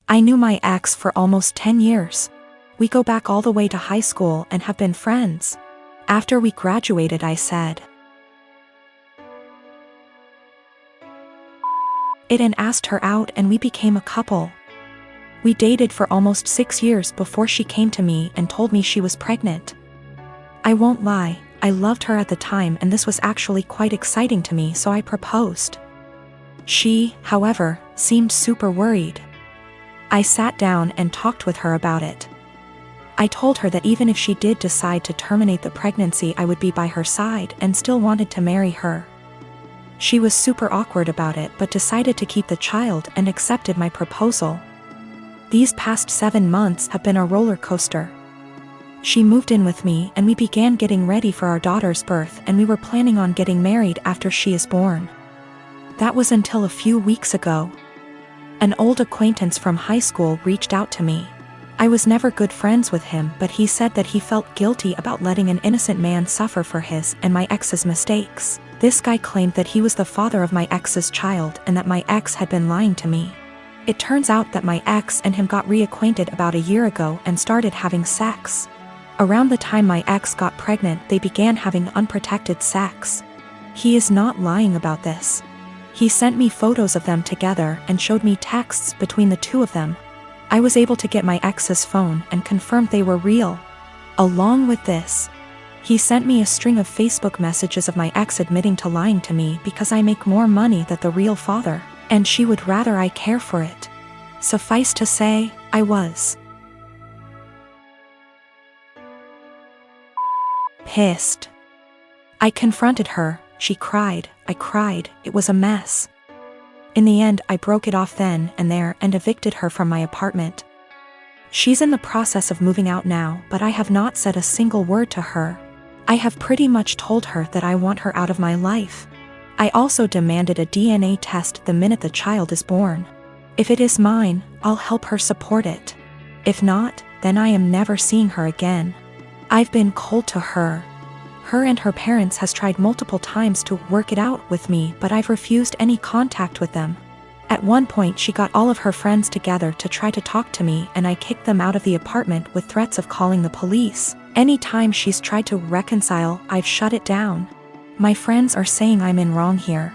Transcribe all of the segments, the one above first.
I knew my ex for almost 10 years. We go back all the way to high school and have been friends. After we graduated, I said it and asked her out, and we became a couple. We dated for almost 6 years before she came to me and told me she was pregnant. I won't lie, I loved her at the time, and this was actually quite exciting to me, so I proposed. She, however, seemed super worried. I sat down and talked with her about it. I told her that even if she did decide to terminate the pregnancy, I would be by her side and still wanted to marry her. She was super awkward about it, but decided to keep the child and accepted my proposal. These past 7 months have been a roller coaster. She moved in with me and we began getting ready for our daughter's birth, and we were planning on getting married after she is born. That was until a few weeks ago. An old acquaintance from high school reached out to me. I was never good friends with him, but he said that he felt guilty about letting an innocent man suffer for his and my ex's mistakes. This guy claimed that he was the father of my ex's child and that my ex had been lying to me. It turns out that my ex and him got reacquainted about a year ago and started having sex. Around the time my ex got pregnant, they began having unprotected sex. He is not lying about this. He sent me photos of them together and showed me texts between the two of them. I was able to get my ex's phone and confirmed they were real. Along with this, he sent me a string of Facebook messages of my ex admitting to lying to me because I make more money than the real father, and she would rather I care for it. Suffice to say, I was pissed. I confronted her, she cried, I cried, it was a mess. In the end, I broke it off then and there and evicted her from my apartment. She's in the process of moving out now, but I have not said a single word to her. I have pretty much told her that I want her out of my life. I also demanded a DNA test the minute the child is born. If it is mine, I'll help her support it. If not, then I am never seeing her again. I've been cold to her. Her and her parents has tried multiple times to work it out with me, but I've refused any contact with them. At one point she got all of her friends together to try to talk to me, and I kicked them out of the apartment with threats of calling the police. Anytime she's tried to reconcile, I've shut it down. My friends are saying I'm in wrong here.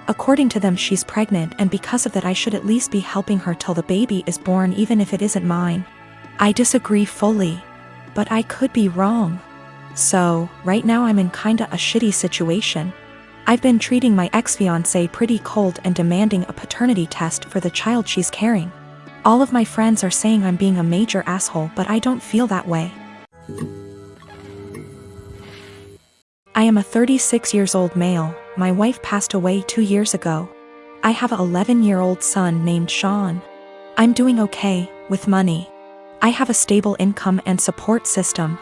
According to them, she's pregnant, and because of that I should at least be helping her till the baby is born, even if it isn't mine. I disagree fully. But I could be wrong. So, right now I'm in kinda a shitty situation. I've been treating my ex-fiancé pretty cold and demanding a paternity test for the child she's carrying. All of my friends are saying I'm being a major asshole, but I don't feel that way. I am a 36 years old male. My wife passed away 2 years ago. I have an 11-year-old son named Sean. I'm doing okay, with money. I have a stable income and support system.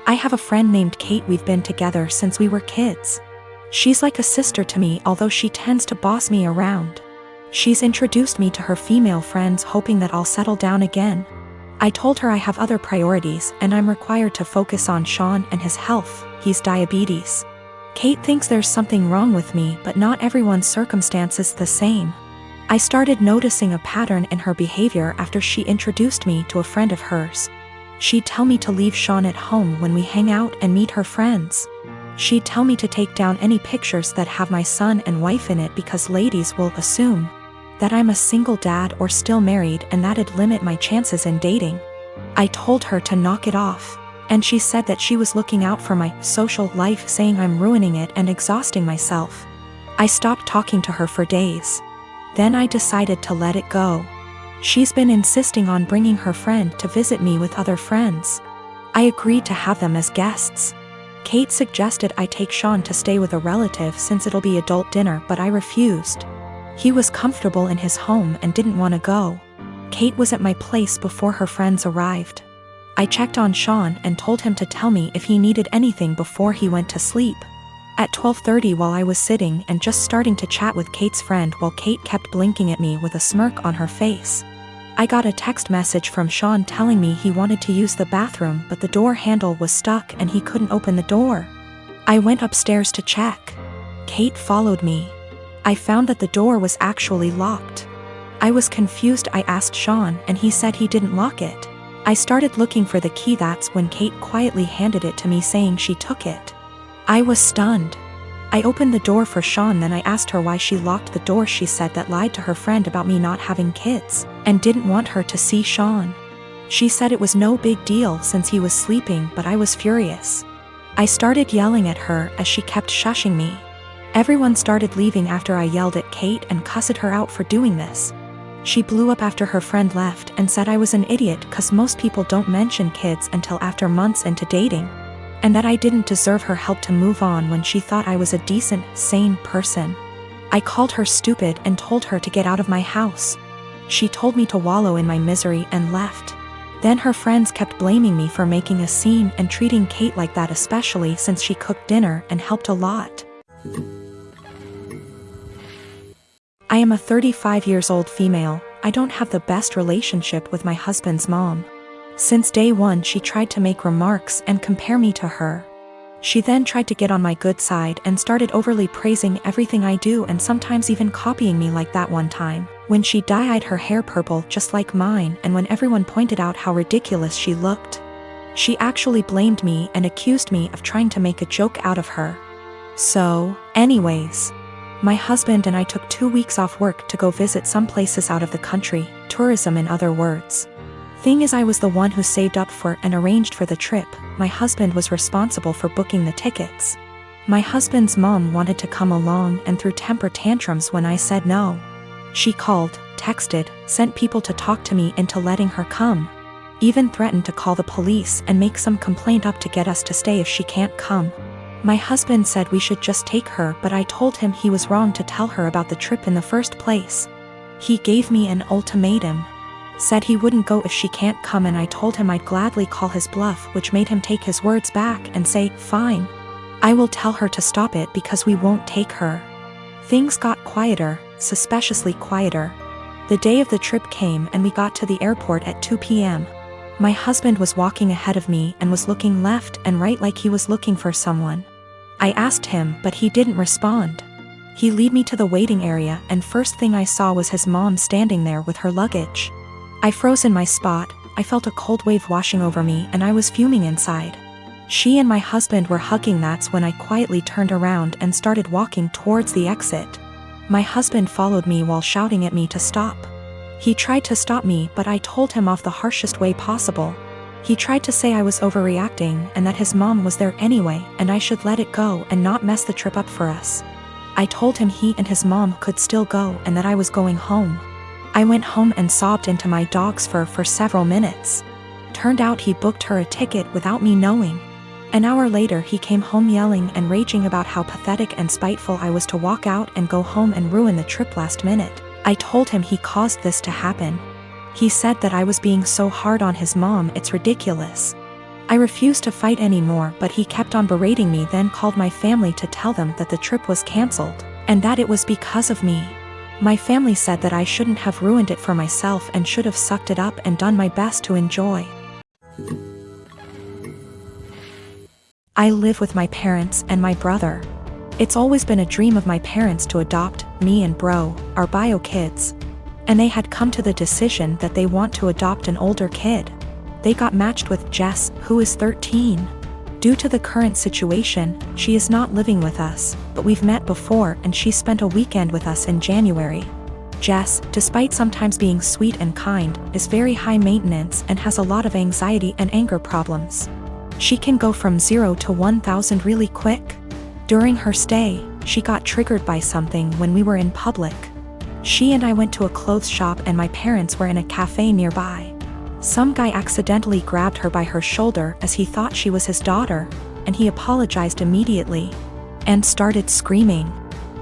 I have a friend named Kate. We've been together since we were kids. She's like a sister to me, although she tends to boss me around. She's introduced me to her female friends, hoping that I'll settle down again. I told her I have other priorities and I'm required to focus on Sean and his health. He's diabetes. Kate thinks there's something wrong with me, but not everyone's circumstance is the same. I started noticing a pattern in her behavior after she introduced me to a friend of hers. She'd tell me to leave Sean at home when we hang out and meet her friends. She'd tell me to take down any pictures that have my son and wife in it because ladies will assume that I'm a single dad or still married, and that'd limit my chances in dating. I told her to knock it off, and she said that she was looking out for my social life, saying I'm ruining it and exhausting myself. I stopped talking to her for days. Then I decided to let it go. She's been insisting on bringing her friend to visit me with other friends. I agreed to have them as guests. Kate suggested I take Sean to stay with a relative since it'll be adult dinner, but I refused. He was comfortable in his home and didn't want to go. Kate was at my place before her friends arrived. I checked on Sean and told him to tell me if he needed anything before he went to sleep. At 12:30, while I was sitting and just starting to chat with Kate's friend, while Kate kept blinking at me with a smirk on her face, I got a text message from Sean telling me he wanted to use the bathroom, but the door handle was stuck and he couldn't open the door. I went upstairs to check. Kate followed me. I found that the door was actually locked. I was confused. I asked Sean and he said he didn't lock it. I started looking for the key. That's when Kate quietly handed it to me saying she took it. I was stunned. I opened the door for Sean, then I asked her why she locked the door. She said that lied to her friend about me not having kids and didn't want her to see Sean. She said it was no big deal since he was sleeping, but I was furious. I started yelling at her as she kept shushing me. Everyone started leaving after I yelled at Kate and cussed her out for doing this. She blew up after her friend left and said I was an idiot because most people don't mention kids until after months into dating, and that I didn't deserve her help to move on when she thought I was a decent, sane person. I called her stupid and told her to get out of my house. She told me to wallow in my misery and left. Then her friends kept blaming me for making a scene and treating Kate like that, especially since she cooked dinner and helped a lot. I am a 35 years old female. I don't have the best relationship with my husband's mom. Since day one she tried to make remarks and compare me to her. She then tried to get on my good side and started overly praising everything I do and sometimes even copying me, like that one time when she dyed her hair purple just like mine, and when everyone pointed out how ridiculous she looked. She actually blamed me and accused me of trying to make a joke out of her. So, anyways, my husband and I took 2 weeks off work to go visit some places out of the country, tourism in other words. Thing is, I was the one who saved up for and arranged for the trip. My husband was responsible for booking the tickets. My husband's mom wanted to come along and threw temper tantrums when I said no. She called, texted, sent people to talk to me into letting her come. Even threatened to call the police and make some complaint up to get us to stay if she can't come. My husband said we should just take her, but I told him he was wrong to tell her about the trip in the first place. He gave me an ultimatum. Said he wouldn't go if she can't come, and I told him I'd gladly call his bluff, which made him take his words back and say, fine. I will tell her to stop it because we won't take her. Things got quieter, suspiciously quieter. The day of the trip came and we got to the airport at 2 p.m. My husband was walking ahead of me and was looking left and right like he was looking for someone. I asked him, but he didn't respond. He led me to the waiting area, and first thing I saw was his mom standing there with her luggage. I froze in my spot. I felt a cold wave washing over me and I was fuming inside. She and my husband were hugging. That's when I quietly turned around and started walking towards the exit. My husband followed me while shouting at me to stop. He tried to stop me, but I told him off the harshest way possible. He tried to say I was overreacting and that his mom was there anyway and I should let it go and not mess the trip up for us. I told him he and his mom could still go and that I was going home. I went home and sobbed into my dog's fur for several minutes. Turned out he booked her a ticket without me knowing. An hour later he came home yelling and raging about how pathetic and spiteful I was to walk out and go home and ruin the trip last minute. I told him he caused this to happen. He said that I was being so hard on his mom, it's ridiculous. I refused to fight anymore, but he kept on berating me, then called my family to tell them that the trip was cancelled and that it was because of me. My family said that I shouldn't have ruined it for myself and should have sucked it up and done my best to enjoy. I live with my parents and my brother. It's always been a dream of my parents to adopt me and bro, our bio kids. And they had come to the decision that they want to adopt an older kid. They got matched with Jess, who is 13. Due to the current situation, she is not living with us, but we've met before and she spent a weekend with us in January. Jess, despite sometimes being sweet and kind, is very high maintenance and has a lot of anxiety and anger problems. She can go from 0 to 1,000 really quick. During her stay, she got triggered by something when we were in public. She and I went to a clothes shop and my parents were in a cafe nearby. Some guy accidentally grabbed her by her shoulder as he thought she was his daughter, and he apologized immediately and started screaming.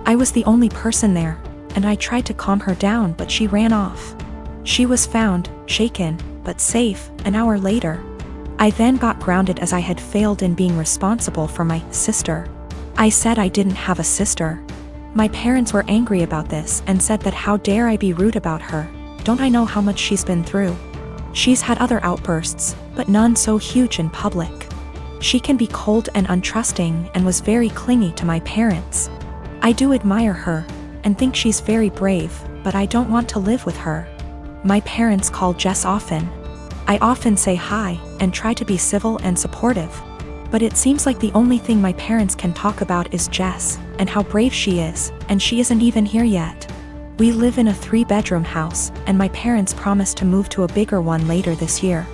I was the only person there, and I tried to calm her down, but she ran off. She was found, shaken, but safe, an hour later. I then got grounded as I had failed in being responsible for my sister. I said I didn't have a sister. My parents were angry about this and said that how dare I be rude about her. Don't I know how much she's been through? She's had other outbursts, but none so huge in public. She can be cold and untrusting and was very clingy to my parents. I do admire her and think she's very brave, but I don't want to live with her. My parents call Jess often. I often say hi and try to be civil and supportive. But it seems like the only thing my parents can talk about is Jess, and how brave she is, and she isn't even here yet. We live in a 3-bedroom house, and my parents promised to move to a bigger one later this year.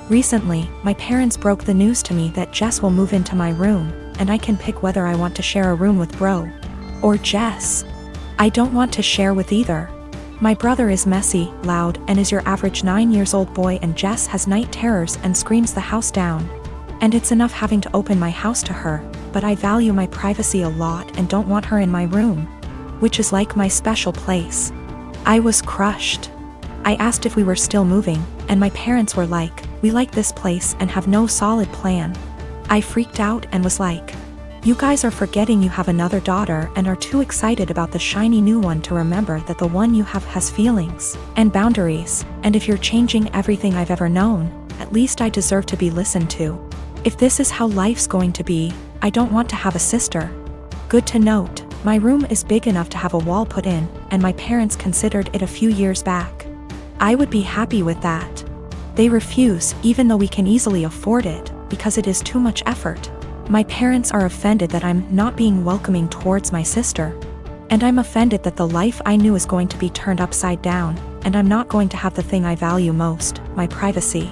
Recently, my parents broke the news to me that Jess will move into my room, and I can pick whether I want to share a room with Bro or Jess. I don't want to share with either. My brother is messy, loud, and is your average 9-year-old boy, and Jess has night terrors and screams the house down. And it's enough having to open my house to her, but I value my privacy a lot and don't want her in my room, which is like my special place. I was crushed. I asked if we were still moving, and my parents were like, "We like this place and have no solid plan." I freaked out and was like, "You guys are forgetting you have another daughter and are too excited about the shiny new one to remember that the one you have has feelings and boundaries, and if you're changing everything I've ever known, at least I deserve to be listened to. If this is how life's going to be, I don't want to have a sister." Good to note, my room is big enough to have a wall put in, and my parents considered it a few years back. I would be happy with that. They refuse, even though we can easily afford it, because it is too much effort. My parents are offended that I'm not being welcoming towards my sister. And I'm offended that the life I knew is going to be turned upside down, and I'm not going to have the thing I value most, my privacy.